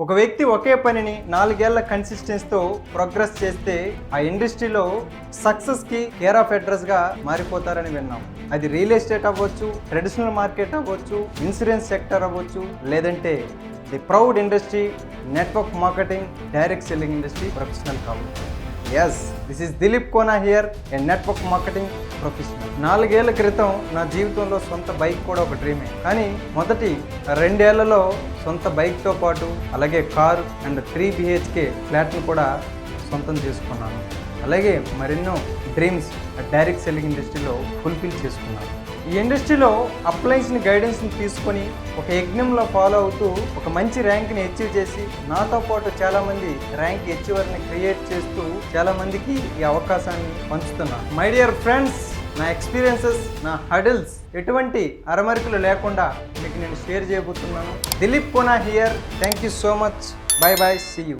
ఒక వ్యక్తి ఒకే పనిని 4 ఏళ్ల కన్సిస్టెన్సీతో ప్రోగ్రెస్ చేస్తే ఆ ఇండస్ట్రీలో సక్సెస్కి కేర్ ఆఫ్ అడ్రస్గా మారిపోతారని విన్నాం. అది రియల్ ఎస్టేట్ అవ్వచ్చు, ట్రెడిషనల్ మార్కెట్ అవ్వచ్చు, ఇన్సూరెన్స్ సెక్టర్ అవ్వచ్చు, లేదంటే the proud industry, network marketing, direct selling industry professional కావచ్చు. Yes, this is Dilip Kona here, a network marketing professional. 4 ఏళ్ల క్రితం నా జీవితంలో సొంత బైక్ కూడా ఒక డ్రీమే. కానీ మొదటి 2 ఏళ్లలో సొంత బైక్తో పాటు అలాగే కారు అండ్ 3 BHK ఫ్లాట్ను కూడా సొంతం చేసుకున్నాను. అలాగే మరెన్నో డ్రీమ్స్ డైరెక్ట్ సెల్లింగ్ ఇండస్ట్రీలో ఫుల్ఫిల్ చేసుకున్నాను. ఈ ఇండస్ట్రీలో అప్లయన్స్ని గైడెన్స్ని తీసుకొని ఒక యజ్ఞంలో ఫాలో అవుతూ ఒక మంచి ర్యాంక్ని అచీవ్ చేసి నాతో పాటు చాలామంది ర్యాంక్ అచీవర్ని క్రియేట్ చేస్తూ చాలామందికి ఈ అవకాశాన్ని పంచుతున్నాను. మై డియర్ ఫ్రెండ్స్, నా ఎక్స్పీరియన్సెస్, నా హడిల్స్ ఎటువంటి అరమరికలు లేకుండా మీకు నేను షేర్ చేయబోతున్నాను. Dilip Kona here. Thank you so much. Bye bye. See you.